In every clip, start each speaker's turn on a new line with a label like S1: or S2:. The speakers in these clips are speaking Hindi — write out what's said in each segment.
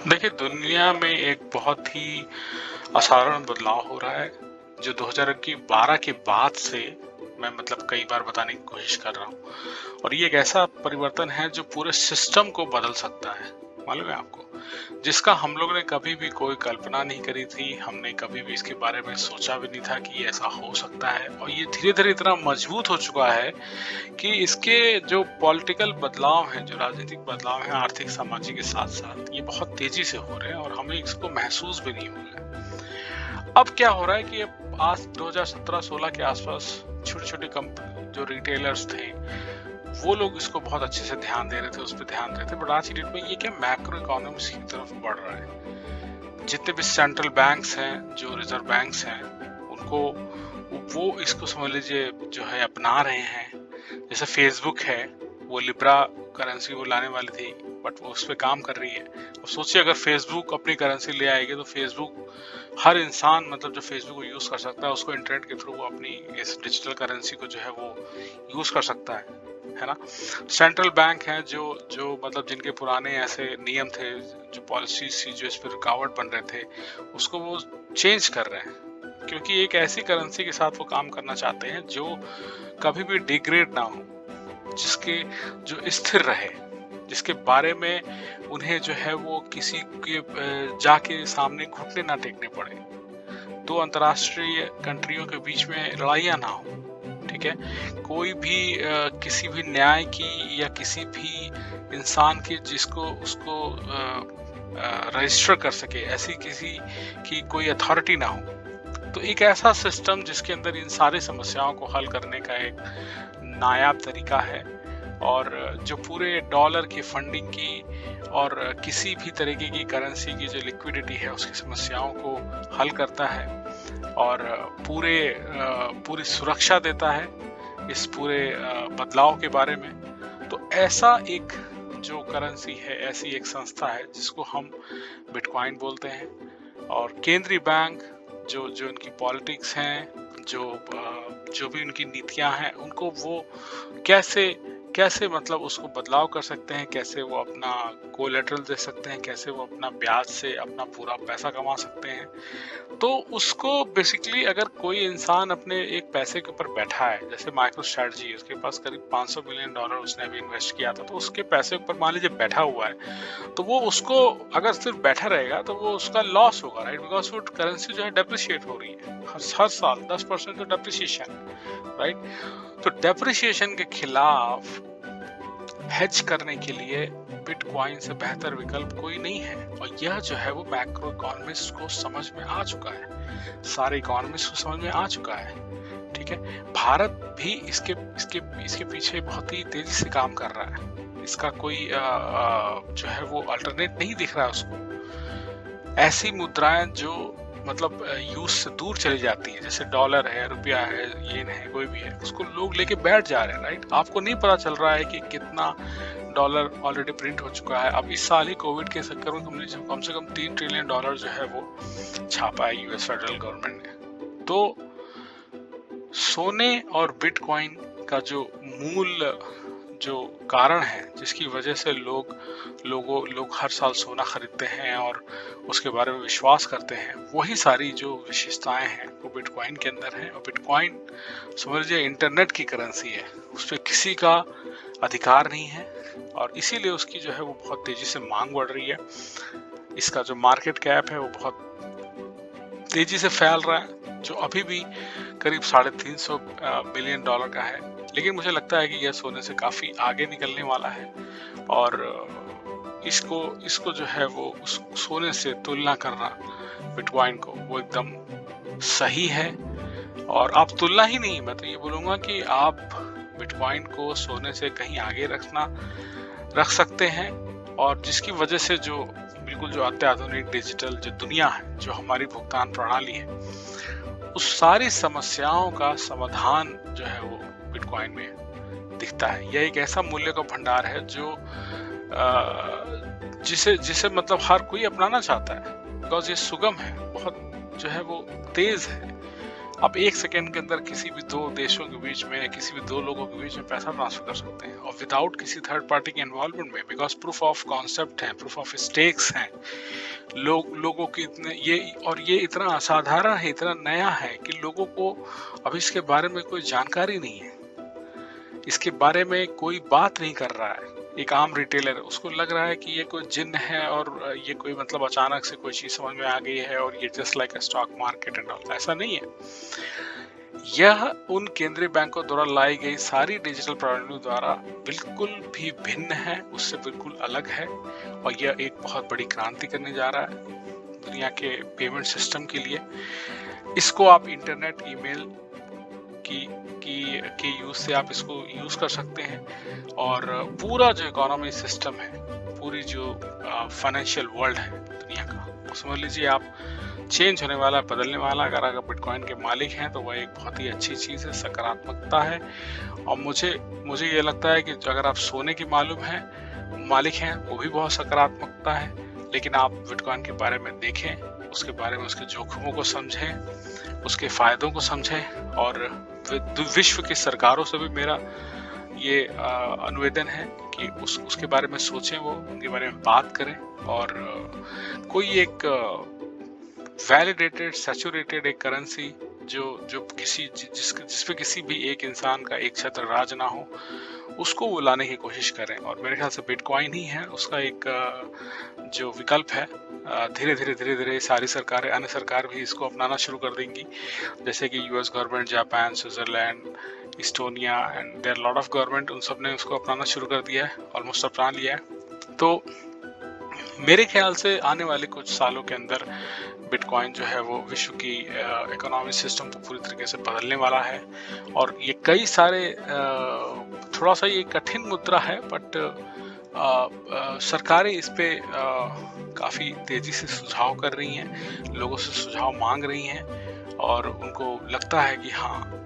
S1: देखिए, दुनिया में एक बहुत ही असाधारण बदलाव हो रहा है, जो 2012 के बाद से मैं मतलब कई बार बताने की कोशिश कर रहा हूँ। और ये एक ऐसा परिवर्तन है जो पूरे सिस्टम को बदल सकता है, मालूम है आपको? जिसका हम लोग ने कभी भी कोई कल्पना नहीं करी थी, हमने कभी भी इसके बारे में सोचा भी नहीं था कि ये ऐसा हो सकता है। और ये धीरे-धीरे इतना मजबूत हो चुका है कि इसके जो पॉलिटिकल बदलाव हैं, जो राजनीतिक बदलाव हैं, आर्थिक, सामाजिक के साथ-साथ, ये बहुत तेजी से हो रहे हैं और हमें इसको महसूस भी नहीं हो रहा है। अब क्या हो रहा है कि अब आज 2017-16 के आसपास छोटे-छोटे जो रिटेलर्स थे, वो लोग इसको बहुत अच्छे से ध्यान दे रहे थे, उस पे ध्यान दे रहे थे। बट आज की डेट में ये क्या मैक्रो इकोनॉमिक्स की तरफ बढ़ रहा है। जितने भी सेंट्रल बैंक्स हैं, जो रिजर्व बैंक्स हैं, उनको वो इसको समझ लीजिए जो है अपना रहे हैं। जैसे फेसबुक है, वो लिब्रा करेंसी वो लाने वाली थी, बट वो उस पर काम कर रही है। अब सोचिए अगर फेसबुक अपनी करेंसी ले आएगी तो फेसबुक हर इंसान मतलब जो फेसबुक को यूज कर सकता है उसको इंटरनेट के थ्रू वो अपनी इस डिजिटल करेंसी को जो है वो यूज कर सकता है ना। सेंट्रल बैंक है जो जो मतलब जिनके पुराने ऐसे नियम थे, जो पॉलिसीज थी, जो इस पर रुकावट बन रहे थे, उसको वो चेंज कर रहे हैं, क्योंकि एक ऐसी करेंसी के साथ वो काम करना चाहते हैं जो कभी भी डिग्रेड ना हो, जिसके जो स्थिर रहे, जिसके बारे में उन्हें जो है वो किसी के जाके सामने घुटने ना टेकने पड़े, दो अंतर्राष्ट्रीय कंट्रियों के बीच में लड़ाइयाँ ना हो। ठीक है, कोई भी किसी भी न्याय की या किसी भी इंसान की जिसको उसको रजिस्टर कर सके, ऐसी किसी की कोई अथॉरिटी ना हो। तो एक ऐसा सिस्टम जिसके अंदर इन सारी समस्याओं को हल करने का एक नायाब तरीका है, और जो पूरे डॉलर की फंडिंग की और किसी भी तरीके की करेंसी की जो लिक्विडिटी है उसकी समस्याओं को हल करता है, और पूरी सुरक्षा देता है इस पूरे बदलाव के बारे में। तो ऐसा एक जो करेंसी है, ऐसी एक संस्था है जिसको हम बिटकॉइन बोलते हैं। और केंद्रीय बैंक जो जो इनकी पॉलिटिक्स हैं, जो भी उनकी नीतियां हैं, उनको वो कैसे कैसे मतलब उसको बदलाव कर सकते हैं, कैसे वो अपना कोलेटरल दे सकते हैं, कैसे वो अपना ब्याज से अपना पूरा पैसा कमा सकते हैं। तो उसको बेसिकली अगर कोई इंसान अपने एक पैसे के ऊपर बैठा है, जैसे माइक्रो स्ट्रेटजी, उसके पास करीब $500 बिलियन उसने अभी इन्वेस्ट किया था, तो उसके पैसे ऊपर मान लीजिए बैठा हुआ है, तो वो उसको अगर सिर्फ बैठा रहेगा तो वो उसका लॉस होगा, राइट? बिकॉज वो करेंसी जो है डेप्रिशिएट हो रही है हर साल 10% तो डेप्रिशिएशन, राइट? तो डेप्रिशिएशन के खिलाफ हेज करने के लिए बिटकॉइन से बेहतर विकल्प कोई नहीं है। और यह जो है वो मैक्रो इकोनॉमिस्ट को समझ में आ चुका है, सारे इकोनॉमिस्ट को समझ में आ चुका है। ठीक है, भारत भी इसके इसके इसके पीछे बहुत ही तेजी से काम कर रहा है। इसका कोई जो है वो अल्टरनेट नहीं दिख रहा है उसको। ऐसी मुद्राएं जो मतलब यूज से दूर चली जाती है, जैसे डॉलर है, रुपया है, येन है, कोई भी है, उसको लोग लेके बैठ जा रहे हैं, राइट? आपको नहीं पता चल रहा है कि कितना डॉलर ऑलरेडी प्रिंट हो चुका है। अब इस साल ही कोविड के चक्कर में हमने कम से कम $3 ट्रिलियन जो है वो छापा है यूएस फेडरल गवर्नमेंट ने। तो सोने और बिटकॉइन का जो मूल जो कारण है, जिसकी वजह से लोग हर साल सोना खरीदते हैं और उसके बारे में विश्वास करते हैं, वही सारी जो विशेषताएं हैं वो बिटकॉइन के अंदर है। और बिटकॉइन समझ लीजिए इंटरनेट की करेंसी है, उस पर किसी का अधिकार नहीं है, और इसीलिए उसकी जो है वो बहुत तेजी से मांग बढ़ रही है। इसका जो मार्केट कैप है वो बहुत तेजी से फैल रहा है, जो अभी भी करीब $350 बिलियन का है। लेकिन मुझे लगता है कि यह सोने से काफी आगे निकलने वाला है, और इसको इसको जो है वो उस सोने से तुलना करना बिटकॉइन को वो एकदम सही है। और आप तुलना ही नहीं, मैं तो ये बोलूंगा कि आप बिटकॉइन को सोने से कहीं आगे रख सकते हैं, और जिसकी वजह से जो बिल्कुल जो अत्याधुनिक डिजिटल जो दुनिया है, जो हमारी भुगतान प्रणाली है, उस सारी समस्याओं का समाधान जो है वो बिटकॉइन में दिखता है। यह एक ऐसा मूल्य का भंडार है जो जिसे जिसे मतलब हर कोई अपनाना चाहता है, बिकॉज ये सुगम है, बहुत जो है वो तेज है, आप 1 सेकंड के अंदर किसी भी 2 देशों के बीच में, किसी भी 2 लोगों के बीच में पैसा ट्रांसफर कर सकते हैं और विदाउट किसी थर्ड पार्टी के इन्वॉल्वमेंट में, बिकॉज़ प्रूफ ऑफ कॉन्सेप्ट है, प्रूफ ऑफ स्टेक्स हैं। लोगों की इतने ये इतना असाधारण है, इतना नया है कि लोगों को अभी इसके बारे में कोई जानकारी नहीं है। इसके बारे में कोई बात नहीं कर रहा है। एक आम रिटेलर उसको लग रहा है कि ये कोई जिन्न है और ये कोई मतलब अचानक से कोई चीज समझ में आ गई है और ये just like a stock market and all. ऐसा नहीं है। यह उन केंद्रीय बैंकों द्वारा लाई गई सारी डिजिटल प्रणालियों द्वारा बिल्कुल भी भिन्न है, उससे बिल्कुल अलग है और यह एक बहुत बड़ी क्रांति करने जा रहा है दुनिया के पेमेंट सिस्टम के लिए। इसको आप इंटरनेट, ईमेल के यूज से आप इसको यूज कर सकते हैं और पूरा जो इकोनॉमी सिस्टम है, पूरी जो फाइनेंशियल वर्ल्ड है दुनिया का, वो समझ लीजिए आप चेंज होने वाला, बदलने वाला। अगर आप बिटकॉइन के मालिक हैं तो वह एक बहुत ही अच्छी चीज़ है, सकारात्मकता है। और मुझे ये लगता है कि अगर आप सोने की मालिक हैं, वो भी बहुत सकारात्मकता है। लेकिन आप बिटकॉइन के बारे में देखें, उसके बारे में उसके जोखिमों को समझें, उसके फायदों को समझें और विश्व की सरकारों से भी मेरा ये अनुवेदन है कि उसके बारे में सोचें, वो उनके बारे में बात करें और कोई एक वैलिडेटेड, सैचुरेटेड एक करेंसी जो जिसपे किसी भी एक इंसान का एक छत्र राज ना हो, उसको वो लाने की कोशिश करें। और मेरे ख्याल से बिटकॉइन ही है उसका एक जो विकल्प है। धीरे धीरे सारी सरकारें, अन्य सरकार भी इसको अपनाना शुरू कर देंगी, जैसे कि US government, Japan, Switzerland, Estonia and there lot of government, उन सब ने उसको अपनाना शुरू कर दिया है, ऑलमोस्ट अपना लिया है। तो मेरे ख्याल से आने वाले कुछ सालों के अंदर बिटकॉइन जो है वो विश्व की इकोनॉमिक सिस्टम को पूरी तरीके से बदलने वाला है। और ये कई सारे थोड़ा सा ये कठिन मुद्रा है, बट सरकारें इस पे काफ़ी तेज़ी से सुझाव कर रही हैं, लोगों से सुझाव मांग रही हैं और उनको लगता है कि हाँ,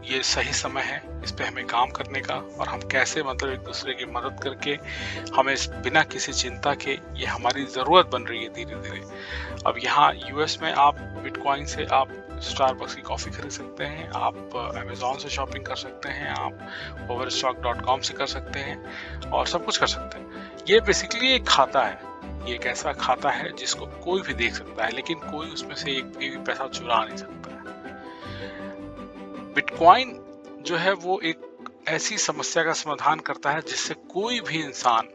S1: ये सही समय है इस पे हमें काम करने का और हम कैसे मतलब एक दूसरे की मदद करके हमें बिना किसी चिंता के, ये हमारी ज़रूरत बन रही है धीरे धीरे। अब यहाँ यूएस में आप बिटकॉइन से आप स्टारबक्स की कॉफ़ी खरीद सकते हैं, आप अमेजोन से शॉपिंग कर सकते हैं, आप overstock.com से कर सकते हैं और सब कुछ कर सकते हैं। ये बेसिकली एक खाता है, ये एक ऐसा खाता है जिसको कोई भी देख सकता है, लेकिन कोई उसमें से एक भी पैसा चुरा नहीं सकता है। बिटकॉइन जो है वो एक ऐसी समस्या का समाधान करता है जिससे कोई भी इंसान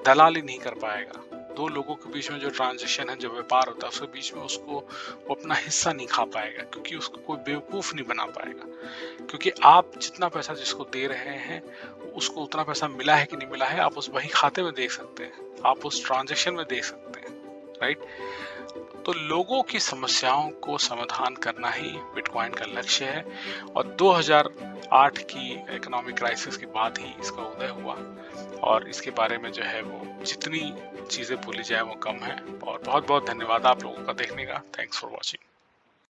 S1: दलाली नहीं कर पाएगा। दो लोगों के बीच में जो ट्रांजैक्शन है, जो व्यापार होता है, उसके बीच में उसको वो अपना हिस्सा नहीं खा पाएगा, क्योंकि उसको कोई बेवकूफ़ नहीं बना पाएगा। क्योंकि आप जितना पैसा जिसको दे रहे हैं, उसको उतना पैसा मिला है कि नहीं मिला है, आप उस वही खाते में देख सकते हैं, आप उस ट्रांजैक्शन में देख सकते हैं, राइट। तो लोगों की समस्याओं को समाधान करना ही बिटकॉइन का लक्ष्य है और 2008 की इकोनॉमिक क्राइसिस के बाद ही इसका उदय हुआ और इसके बारे में जो है वो जितनी चीज़ें बोली जाए वो कम है। और बहुत बहुत धन्यवाद आप लोगों का देखने का। Thanks for watching.